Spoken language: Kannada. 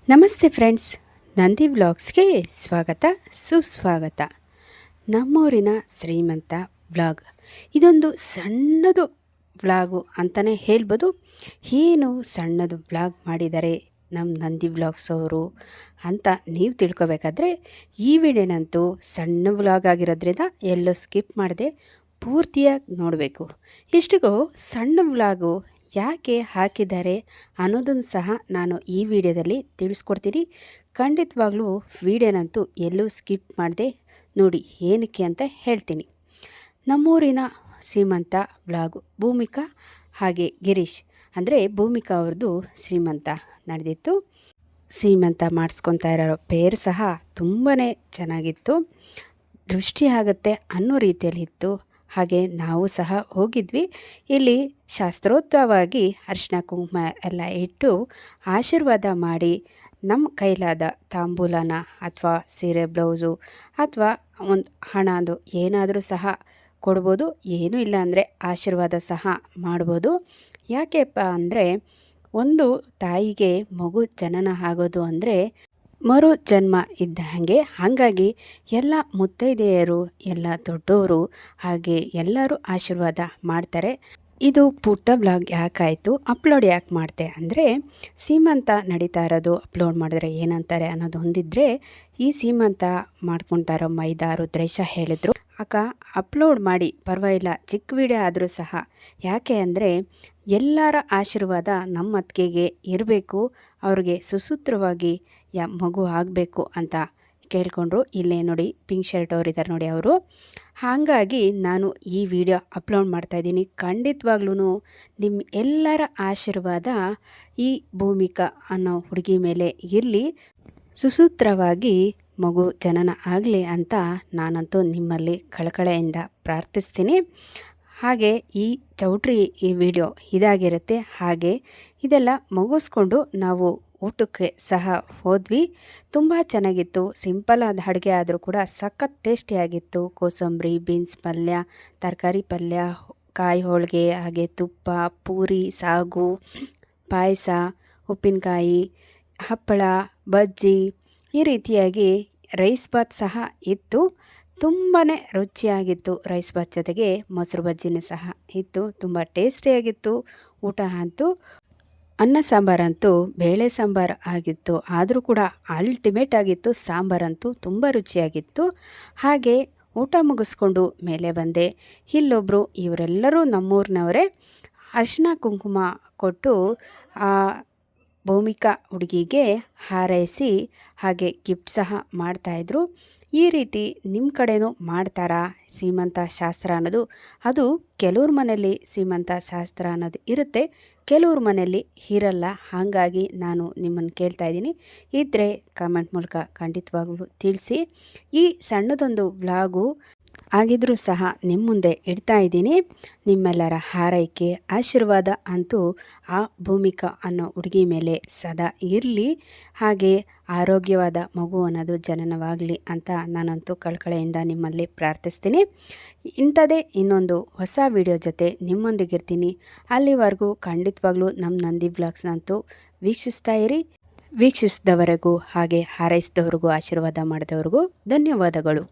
ನಮಸ್ತೆ ಫ್ರೆಂಡ್ಸ್, ನಂದಿ ವ್ಲಾಗ್ಸ್ಗೆ ಸ್ವಾಗತ ಸುಸ್ವಾಗತ. ನಮ್ಮೂರಿನ ಶ್ರೀಮಂತ ವ್ಲಾಗ್. ಇದೊಂದು ಸಣ್ಣದು ವ್ಲಾಗು ಅಂತಲೇ ಹೇಳ್ಬೋದು. ಏನು ಸಣ್ಣದು ವ್ಲಾಗ್ ಮಾಡಿದ್ದಾರೆ ನಮ್ಮ ನಂದಿ ವ್ಲಾಗ್ಸ್ ಅವರು ಅಂತ ನೀವು ತಿಳ್ಕೊಬೇಕಾದ್ರೆ ಈ ವಿಡಿಯೋನಂತೂ ಸಣ್ಣ ವ್ಲಾಗ್ ಆಗಿರೋದ್ರಿಂದ ಎಲ್ಲೋ ಸ್ಕಿಪ್ ಮಾಡದೆ ಪೂರ್ತಿಯಾಗಿ ನೋಡಬೇಕು. ಇಷ್ಟಿಗೂ ಸಣ್ಣ ವ್ಲಾಗು ಯಾಕೆ ಹಾಕಿದ್ದಾರೆ ಅನ್ನೋದನ್ನು ಸಹ ನಾನು ಈ ವಿಡಿಯೋದಲ್ಲಿ ತಿಳಿಸ್ಕೊಡ್ತೀನಿ. ಖಂಡಿತವಾಗ್ಲೂ ವಿಡಿಯೋನಂತೂ ಎಲ್ಲೂ ಸ್ಕಿಪ್ ಮಾಡದೆ ನೋಡಿ, ಏನಕ್ಕೆ ಅಂತ ಹೇಳ್ತೀನಿ. ನಮ್ಮೂರಿನ ಶ್ರೀಮಂತ ವ್ಲಾಗು ಭೂಮಿಕಾ ಹಾಗೆ ಗಿರೀಶ್, ಅಂದರೆ ಭೂಮಿಕಾ ಅವ್ರದ್ದು ಶ್ರೀಮಂತ ನಡೆದಿತ್ತು. ಶ್ರೀಮಂತ ಮಾಡಿಸ್ಕೊತಾ ಇರೋ ಪೇರ್ ಸಹ ತುಂಬಾ ಚೆನ್ನಾಗಿತ್ತು, ದೃಷ್ಟಿ ಆಗುತ್ತೆ ಅನ್ನೋ ರೀತಿಯಲ್ಲಿ ಇತ್ತು. ಹಾಗೆ ನಾವು ಸಹ ಹೋಗಿದ್ವಿ. ಇಲ್ಲಿ ಶಾಸ್ತ್ರೋಕ್ತವಾಗಿ ಅರಿಶಿನ ಕುಂಕುಮ ಎಲ್ಲ ಇಟ್ಟು ಆಶೀರ್ವಾದ ಮಾಡಿ ನಮ್ಮ ಕೈಲಾದ ತಾಂಬೂಲನ ಅಥವಾ ಸೀರೆ ಬ್ಲೌಸು ಅಥವಾ ಒಂದು ಹಣದು ಏನಾದರೂ ಸಹ ಕೊಡ್ಬೋದು. ಏನೂ ಇಲ್ಲ ಅಂದರೆ ಆಶೀರ್ವಾದ ಸಹ ಮಾಡ್ಬೋದು. ಯಾಕೆಪ್ಪ ಅಂದರೆ ಒಂದು ತಾಯಿಗೆ ಮಗು ಜನನ ಆಗೋದು ಅಂದರೆ ಮರು ಜನ್ಮ ಇದ್ದ ಹಾಗಾಗಿ ಎಲ್ಲ ಮುತ್ತೈದೆಯರು, ಎಲ್ಲ ದೊಡ್ಡವರು ಹಾಗೆ ಎಲ್ಲರೂ ಆಶೀರ್ವಾದ ಮಾಡ್ತಾರೆ. ಇದು ಪುಟ್ಟ ಬ್ಲಾಗ್ ಯಾಕಾಯಿತು, ಅಪ್ಲೋಡ್ ಯಾಕೆ ಮಾಡ್ತೆ ಅಂದರೆ ಸೀಮಂತ ನಡೀತಾ ಇರೋದು ಅಪ್ಲೋಡ್ ಮಾಡಿದ್ರೆ ಏನಂತಾರೆ ಅನ್ನೋದು ಹೊಂದಿದ್ರೆ ಈ ಸೀಮಂತ ಮಾಡ್ಕೊತಾ ಇರೋ ಮೈದಾ ರುದ್ರೇಶ ಹೇಳಿದ್ರು, ಅಕ್ಕ ಅಪ್ಲೋಡ್ ಮಾಡಿ ಪರವಾಗಿಲ್ಲ, ಚಿಕ್ಕ ವಿಡಿಯೋ ಆದರೂ ಸಹ. ಯಾಕೆ ಅಂದರೆ ಎಲ್ಲರ ಆಶೀರ್ವಾದ ನಮ್ಮ ಅತ್ತಿಗೆಗೆ ಇರಬೇಕು, ಅವ್ರಿಗೆ ಸುಸೂತ್ರವಾಗಿ ಮಗು ಆಗಬೇಕು ಅಂತ ಕೇಳಿಕೊಂಡ್ರು. ಇಲ್ಲೇ ನೋಡಿ ಪಿಂಕ್ ಶರ್ಟ್ ಅವರಿದ್ದಾರೆ ನೋಡಿ ಅವರು. ಹಾಗಾಗಿ ನಾನು ಈ ವಿಡಿಯೋ ಅಪ್ಲೋಡ್ ಮಾಡ್ತಾಯಿದ್ದೀನಿ. ಖಂಡಿತವಾಗ್ಲೂ ನಿಮ್ಮ ಎಲ್ಲರ ಆಶೀರ್ವಾದ ಈ ಭೂಮಿಕಾ ಅನ್ನೋ ಹುಡುಗಿ ಮೇಲೆ ಇರಲಿ, ಸುಸೂತ್ರವಾಗಿ ಮಗು ಜನನ ಆಗಲಿ ಅಂತ ನಾನಂತೂ ನಿಮ್ಮಲ್ಲಿ ಕಳಕಳೆಯಿಂದ ಪ್ರಾರ್ಥಿಸ್ತೀನಿ. ಹಾಗೆ ಈ ಚೌಟ್ರಿ ಈ ವಿಡಿಯೋ ಇದಾಗಿರುತ್ತೆ. ಹಾಗೆ ಇದೆಲ್ಲ ಮುಗಿಸ್ಕೊಂಡು ನಾವು ಊಟಕ್ಕೆ ಸಹ ಹೋದ್ವಿ. ತುಂಬ ಚೆನ್ನಾಗಿತ್ತು. ಸಿಂಪಲ್ ಆದ ಅಡುಗೆ ಆದರೂ ಕೂಡ ಸಖತ್ ಟೇಸ್ಟಿಯಾಗಿತ್ತು. ಕೋಸಂಬರಿ, ಬೀನ್ಸ್ ಪಲ್ಯ, ತರಕಾರಿ ಪಲ್ಯ, ಕಾಯಿ ಹೋಳಿಗೆ, ಹಾಗೆ ತುಪ್ಪ, ಪೂರಿ, ಸಾಗು, ಪಾಯಸ, ಉಪ್ಪಿನಕಾಯಿ, ಹಪ್ಪಳ, ಬಜ್ಜಿ, ಈ ರೀತಿಯಾಗಿ ರೈಸ್ ಬಾತ್ ಸಹ ಇತ್ತು. ತುಂಬಾ ರುಚಿಯಾಗಿತ್ತು. ರೈಸ್ ಬಾತ್ ಜೊತೆಗೆ ಮೊಸರು ಬಜ್ಜಿನೂ ಸಹ ಇತ್ತು. ತುಂಬ ಟೇಸ್ಟಿಯಾಗಿತ್ತು ಊಟ ಅಂತೂ. ಅನ್ನ ಸಾಂಬಾರಂತೂ ಬೇಳೆ ಸಾಂಬಾರು ಆಗಿತ್ತು, ಆದರೂ ಕೂಡ ಅಲ್ಟಿಮೇಟ್ ಆಗಿತ್ತು. ಸಾಂಬಾರಂತೂ ತುಂಬ ರುಚಿಯಾಗಿತ್ತು. ಹಾಗೆ ಊಟ ಮುಗಿಸ್ಕೊಂಡು ಮೇಲೆ ಬಂದೆ. ಇಲ್ಲೊಬ್ಬರು, ಇವರೆಲ್ಲರೂ ನಮ್ಮೂರಿನವರೇ, ಅರಿಶಿನ ಕುಂಕುಮ ಕೊಟ್ಟು ಭೂಮಿಕಾ ಹುಡುಗಿಗೆ ಹಾರೈಸಿ ಹಾಗೆ ಗಿಫ್ಟ್ ಸಹ ಮಾಡ್ತಾಯಿದ್ರು. ಈ ರೀತಿ ನಿಮ್ಮ ಕಡೆನೂ ಮಾಡ್ತಾರಾ ಸೀಮಂತ ಶಾಸ್ತ್ರ ಅನ್ನೋದು? ಅದು ಕೆಲವ್ರ ಮನೆಯಲ್ಲಿ ಸೀಮಂತ ಶಾಸ್ತ್ರ ಅನ್ನೋದು ಇರುತ್ತೆ, ಕೆಲವ್ರ ಮನೆಯಲ್ಲಿ ಇರಲ್ಲ. ಹಾಗಾಗಿ ನಾನು ನಿಮ್ಮನ್ನು ಕೇಳ್ತಾ ಇದ್ದೀನಿ, ಇದ್ದರೆ ಕಮೆಂಟ್ ಮೂಲಕ ಖಂಡಿತವಾಗ್ಲೂ ತಿಳಿಸಿ. ಈ ಸಣ್ಣದೊಂದು ವ್ಲಾಗು ಆಗಿದ್ರೂ ಸಹ ನಿಮ್ಮ ಮುಂದೆ ಇಡ್ತಾ ಇದ್ದೀನಿ. ನಿಮ್ಮೆಲ್ಲರ ಹಾರೈಕೆ ಆಶೀರ್ವಾದ ಅಂತೂ ಆ ಭೂಮಿಕಾ ಅನ್ನೋ ಹುಡುಗಿ ಮೇಲೆ ಸದಾ ಇರಲಿ. ಹಾಗೆ ಆರೋಗ್ಯವಾದ ಮಗು ಅನ್ನೋದು ಜನನವಾಗಲಿ ಅಂತ ನಾನಂತೂ ಕಳಕಳೆಯಿಂದ ನಿಮ್ಮಲ್ಲಿ ಪ್ರಾರ್ಥಿಸ್ತೀನಿ. ಇಂಥದೇ ಇನ್ನೊಂದು ಹೊಸ ವಿಡಿಯೋ ಜೊತೆ ನಿಮ್ಮೊಂದಿಗಿರ್ತೀನಿ. ಅಲ್ಲಿವರೆಗೂ ಖಂಡಿತವಾಗ್ಲೂ ನಮ್ಮ ನಂದಿ ವ್ಲಾಗ್ಸ್ನಂತೂ ವೀಕ್ಷಿಸ್ತಾ ಇರಿ. ವೀಕ್ಷಿಸಿದವರೆಗೂ ಹಾಗೆ ಹಾರೈಸಿದವ್ರಿಗೂ ಆಶೀರ್ವಾದ ಮಾಡಿದವ್ರಿಗೂ ಧನ್ಯವಾದಗಳು.